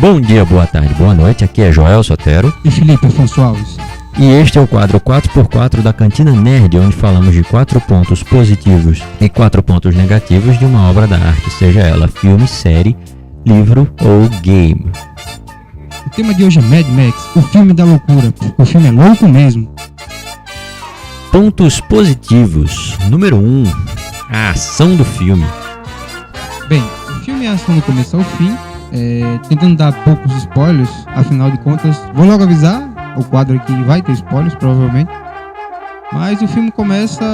Bom dia, boa tarde, boa noite, aqui é Joel Sotero e Felipe Afonso Alves. E este é o quadro 4x4 da Cantina Nerd, onde falamos de 4 pontos positivos e 4 pontos negativos de uma obra da arte, seja ela filme, série, livro ou game. O tema de hoje é Mad Max, o filme da loucura. O filme é louco mesmo. Pontos positivos. Número 1. A ação do filme. Bem, o filme é ação do começo ao fim, tentando dar poucos spoilers, afinal de contas, vou logo avisar, o quadro aqui vai ter spoilers, provavelmente, mas o filme começa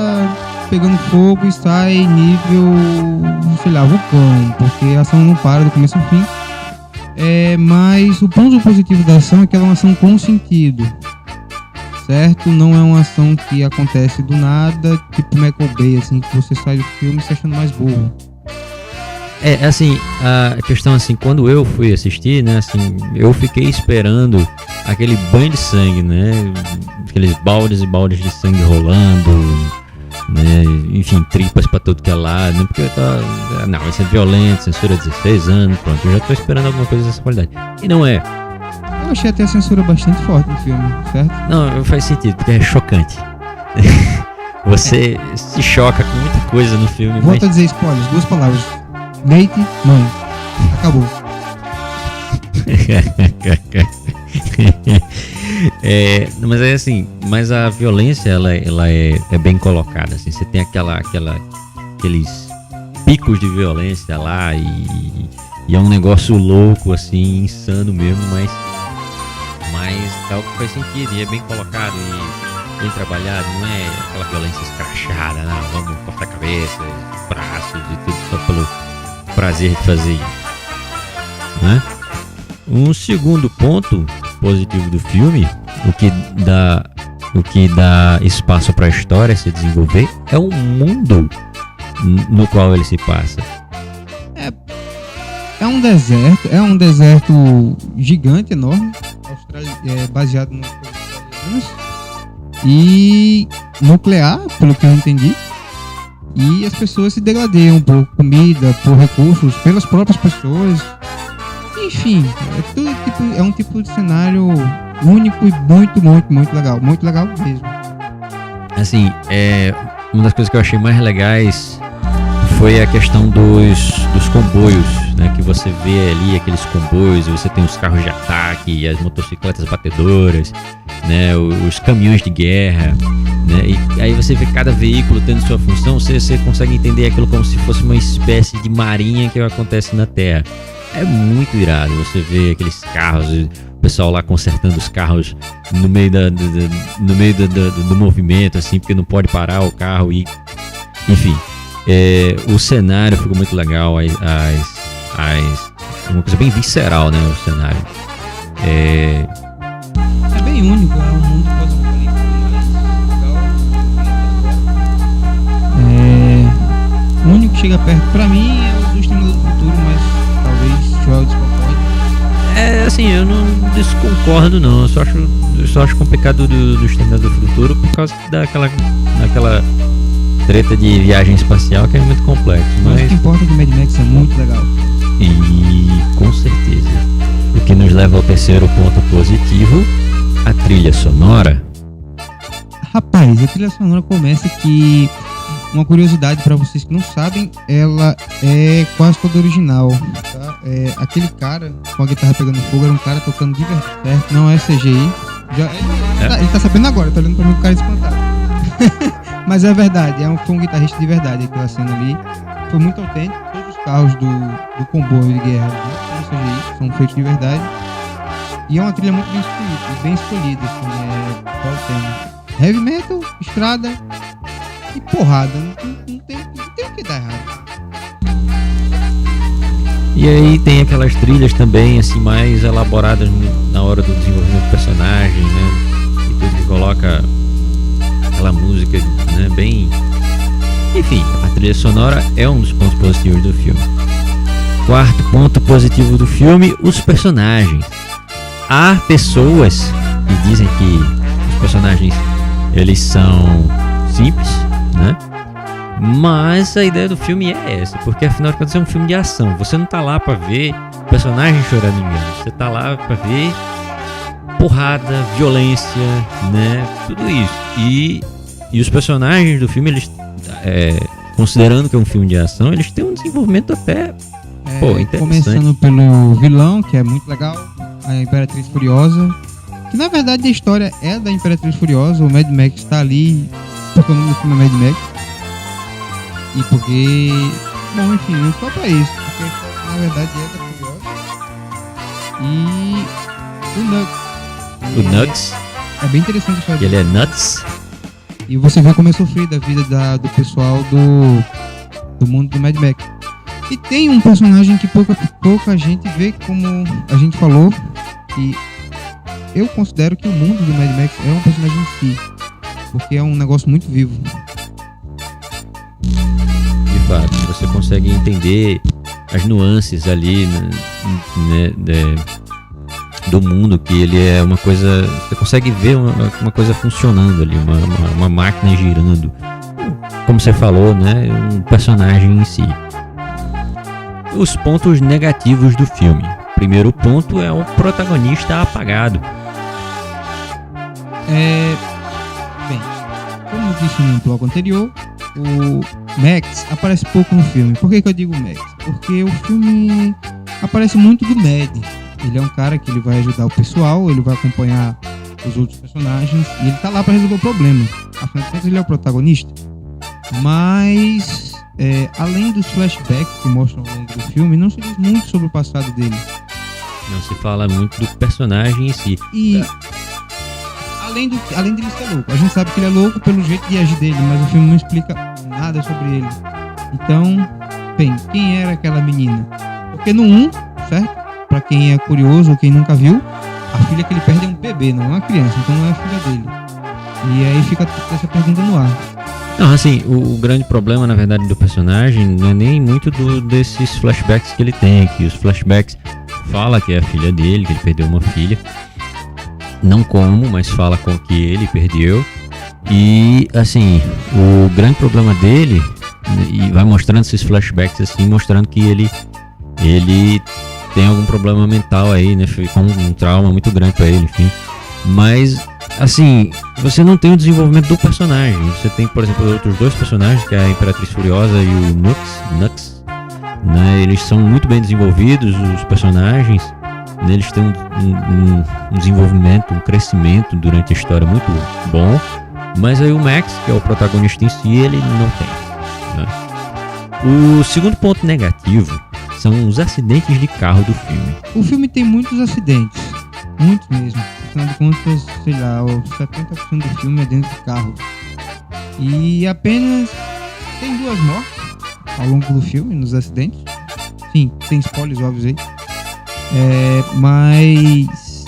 pegando fogo e sai nível, sei lá, vulcão, porque a ação não para do começo ao fim, mas o ponto positivo da ação é que ela é uma ação com sentido, certo? Não é uma ação que acontece do nada, tipo Michael Bay, assim, que você sai do filme se achando mais burro. Assim, a questão assim, quando eu fui assistir, né, assim, eu fiquei esperando aquele banho de sangue, né, aqueles baldes e baldes de sangue rolando, né, enfim, tripas pra todo que é lado, né, porque eu tava, não, vai ser violento, censura 16 anos, pronto, eu já tô esperando alguma coisa dessa qualidade, e não é. Eu achei até a censura bastante forte no filme, certo? Não, faz sentido, porque é chocante. Você se choca com muita coisa no filme. Volto a dizer spoilers, 2 palavras. Leite, mãe. Acabou. Mas é assim, mas a violência ela é bem colocada, assim, você tem aqueles picos de violência lá e é um negócio louco, assim, insano mesmo, mas é algo que faz sentido e é bem colocado e bem trabalhado, não é aquela violência escrachada, não, vamos cortar a cabeça, braços e tudo só pelo prazer de fazer isso, né? Um segundo ponto positivo do filme, o que dá espaço para a história se desenvolver, é o mundo no qual ele se passa. É um deserto gigante, enorme, baseado nos australianos e nuclear, pelo que eu entendi. E as pessoas se degradeiam por comida, por recursos, pelas próprias pessoas. Enfim, é um tipo de cenário único e muito, muito, muito legal. Muito legal mesmo. Assim, uma das coisas que eu achei mais legais foi a questão dos comboios, né? Que você vê ali aqueles comboios, você tem os carros de ataque, as motocicletas batedoras, né? Os caminhões de guerra, né? E aí você vê cada veículo tendo sua função, você consegue entender aquilo como se fosse uma espécie de marinha que acontece na Terra. É muito irado, você vê aqueles carros, o pessoal lá consertando os carros no meio do movimento, assim, porque não pode parar o carro e, enfim, o cenário ficou muito legal, uma coisa bem visceral, né, o cenário. É bem único, é um mundo pós-apocalíptico mais legal. O único que chega perto, pra mim, é o do Exterminador do Futuro, mas talvez Joel desconcorde. Assim, eu não desconcordo não, eu só acho complicado do Exterminador do Futuro por causa daquela treta de viagem espacial que é muito complexo. Mas o que importa do Mad Max é muito legal. E com certeza. O que nos leva ao terceiro ponto positivo, a trilha sonora. Rapaz, a trilha sonora começa que, uma curiosidade para vocês que não sabem, ela é quase toda original, tá? Aquele cara com a guitarra pegando fogo era um cara tocando de verdade, certo? Não é CGI. Ele tá sabendo agora, tá olhando pra mim com o cara espantado. Mas é verdade, foi um guitarrista de verdade aquela cena ali. Foi muito autêntico. Todos os carros do comboio de guerra não são CGI, são feitos de verdade. E é uma trilha muito bem escolhida, assim, qual o tema? Heavy metal, estrada e porrada. Não tem o que dar errado. E aí tem aquelas trilhas também, assim, mais elaboradas na hora do desenvolvimento do personagem, né? E tudo que coloca aquela música, né, bem... Enfim, a trilha sonora é um dos pontos positivos do filme. Quarto ponto positivo do filme, os personagens. Há pessoas que dizem que os personagens, eles são simples, né? Mas a ideia do filme é essa, porque afinal de contas é um filme de ação. Você não tá lá pra ver personagem choramingando. Você tá lá pra ver porrada, violência, né? Tudo isso. E os personagens do filme, eles, considerando que é um filme de ação, eles têm um desenvolvimento até interessante. Começando pelo vilão, que é muito legal, a Imperatriz Furiosa. Que na verdade a história é da Imperatriz Furiosa. O Mad Max tá ali porque o nome do filme é Mad Max. E porque... Bom, enfim, não só pra isso. Porque a história, na verdade, é da Furiosa. E o Nuts. O Nuts. É bem interessante a história. Ele é Nuts. E você vê como é sofrida a vida do pessoal do mundo do Mad Max. E tem um personagem que pouca gente vê, como a gente falou. E eu considero que o mundo do Mad Max é um personagem em si. Porque é um negócio muito vivo. De fato, você consegue entender as nuances ali, né, do mundo, que ele é uma coisa... Você consegue ver uma coisa funcionando ali, uma máquina girando. Como você falou, né, um personagem em si. Os pontos negativos do filme. Primeiro ponto é o protagonista apagado. Bem, como eu disse no bloco anterior, o Max aparece pouco no filme. Por que eu digo Max? Porque o filme aparece muito do Mad. Ele é um cara que ele vai ajudar o pessoal, ele vai acompanhar os outros personagens e ele tá lá para resolver o problema. Afinal de contas, ele é o protagonista. Mas, além dos flashbacks que mostram ao longo do filme, não se diz muito sobre o passado dele. Não se fala muito do personagem em si. E além dele ser louco, a gente sabe que ele é louco pelo jeito de agir dele, mas o filme não explica nada sobre ele. Então, bem, quem era aquela menina? Porque no 1, certo? Pra quem é curioso ou quem nunca viu, a filha que ele perde é um bebê, não é uma criança, então não é a filha dele. E aí fica essa pergunta no ar. Não, assim, o grande problema, na verdade, do personagem não é nem muito desses flashbacks que ele tem aqui. Os flashbacks fala que é a filha dele, que ele perdeu uma filha. Não como, mas fala com que ele perdeu. E, assim, o grande problema dele, e vai mostrando esses flashbacks, assim, mostrando que ele tem algum problema mental aí, né? Ficou um trauma muito grande pra ele, enfim. Mas, assim, você não tem o desenvolvimento do personagem. Você tem, por exemplo, outros dois personagens, que é a Imperatriz Furiosa e o Nuts, né? Eles são muito bem desenvolvidos, os personagens. Eles têm um desenvolvimento, um crescimento durante a história muito bom. Mas aí o Max, que é o protagonista em si, ele não tem, né? O segundo ponto negativo são os acidentes de carro do filme. O filme tem muitos acidentes, muitos mesmo. Afinal de contas, sei lá, 70% do filme é dentro do carro. E apenas tem 2 mortes ao longo do filme, nos acidentes. Sim, tem spoilers óbvios aí. Mas,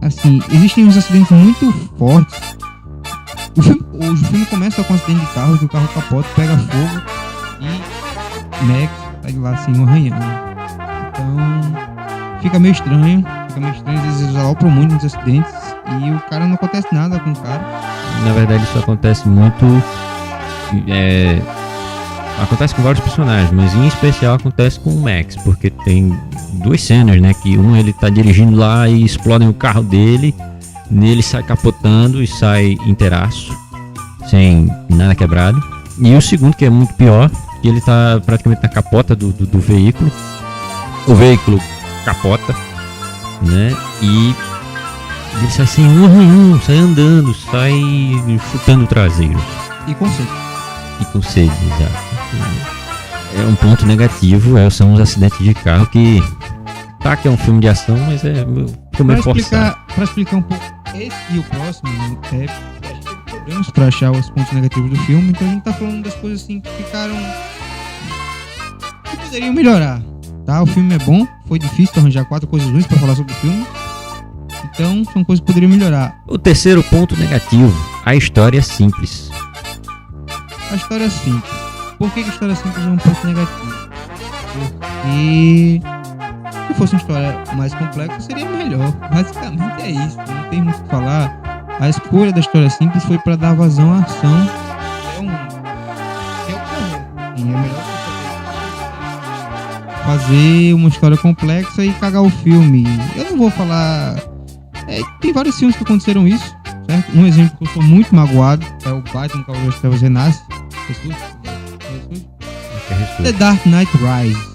assim, existem uns acidentes muito fortes. O filme começa com um acidente de carro, que o carro capota, pega fogo e Max tá de lá assim, um arranhão. Então, fica meio estranho. Às vezes alopram muito nos acidentes e o cara não acontece nada com o cara. Na verdade, isso acontece muito. Acontece com vários personagens, mas em especial acontece com o Max, porque tem 2 cenas, né? Que ele tá dirigindo lá e explodem o carro dele, nele sai capotando e sai inteiraço, sem nada quebrado. E o segundo, que é muito pior, que ele tá praticamente na capota do veículo. O veículo capota, né? E ele sai sem um arranhão, sai andando, sai chutando o traseiro. E com sede. E com sede, exato. É um ponto negativo, são os acidentes de carro que é um filme de ação, mas ficou meio forçado. Pra explicar um pouco esse e o próximo, a gente teve problemas pra achar os pontos negativos do filme, então a gente tá falando das coisas assim que ficaram... que poderiam melhorar, tá? O filme é bom, foi difícil arranjar 4 coisas ruins pra falar sobre o filme, então são coisas que poderiam melhorar. O terceiro ponto negativo, a história é simples. A história é simples. Por que a história simples é um ponto negativo? Porque se fosse uma história mais complexa seria melhor. Basicamente é isso, não tem muito o que falar. A escolha da história simples foi para dar vazão à ação. É o correto. E é melhor fazer uma história complexa e cagar o filme. Eu não vou falar... tem vários filmes que aconteceram isso, certo? Um exemplo que eu sou muito magoado é o Batman Cavaleiro das Trevas Renasce. The Dark Knight Rises.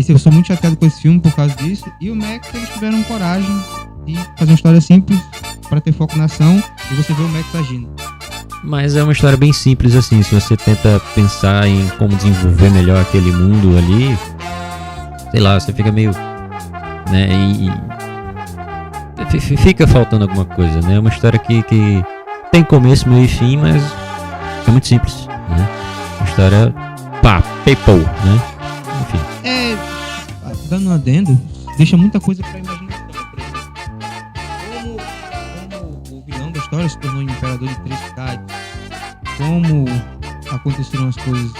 Eu sou muito chateado com esse filme por causa disso. E o Max, eles tiveram coragem de fazer uma história simples para ter foco na ação e você vê o Max agindo. Mas é uma história bem simples assim, se você tenta pensar em como desenvolver melhor aquele mundo ali, sei lá, você fica meio, né, fica faltando alguma coisa, né? É uma história que tem começo, meio e fim, mas é muito simples, né? Uma história, people, né? Enfim. Dando um adendo, deixa muita coisa pra imaginação, por exemplo. Como o vilão da história se tornou um imperador de 3 cidades, como aconteceram as coisas,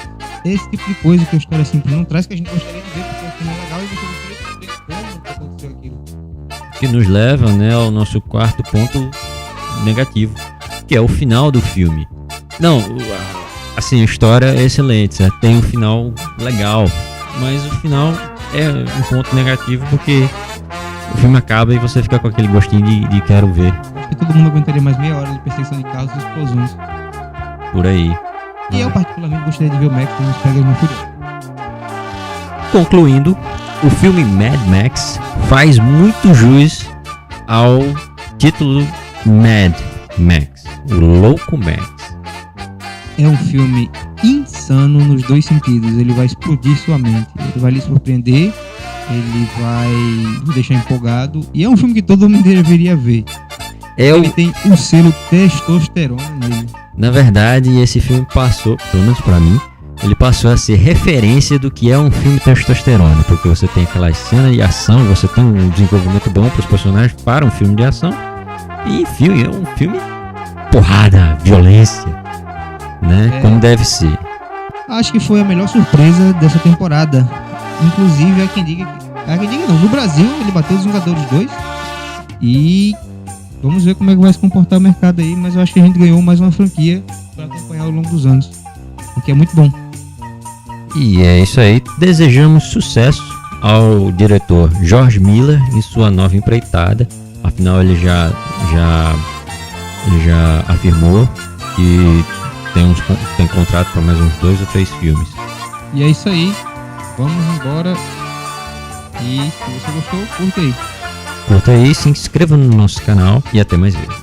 esse tipo de coisa que a história simples não traz, que a gente gostaria de ver, porque o filme é legal e você gostaria de saber como aconteceu aquilo. Que nos leva, né, ao nosso quarto ponto negativo, que é o final do filme. Não, assim, a história é excelente, certo? Tem um final legal, mas o final é um ponto negativo porque o filme acaba e você fica com aquele gostinho de quero ver. Acho que todo mundo aguentaria mais meia hora de perseguição de carros e explosões. Por aí. E eu particularmente gostaria de ver o Max nos Pega no Furioso. Concluindo, o filme Mad Max faz muito jus ao título Mad Max, o Louco Max. É um filme insano nos dois sentidos. Ele vai explodir sua mente, ele vai lhe surpreender, ele vai lhe deixar empolgado. E é um filme que todo mundo deveria ver. Ele tem um selo testosterona nele. Na verdade, esse filme passou, pelo menos pra mim, ele passou a ser referência do que é um filme testosterona, porque você tem aquelas cenas de ação, você tem um desenvolvimento bom para os personagens para um filme de ação. E enfim, é um filme porrada, violência, né? Como deve ser. Acho que foi a melhor surpresa dessa temporada. Inclusive, há quem diga não, no Brasil ele bateu os Vingadores 2 e vamos ver como é que vai se comportar o mercado aí, mas eu acho que a gente ganhou mais uma franquia para acompanhar ao longo dos anos, o que é muito bom. E é isso aí, desejamos sucesso ao diretor George Miller em sua nova empreitada. Afinal, ele já afirmou que tem contrato para mais uns 2 ou 3 filmes. E é isso aí, vamos embora. E se você gostou, curta aí. Curta aí, se inscreva no nosso canal e até mais vezes.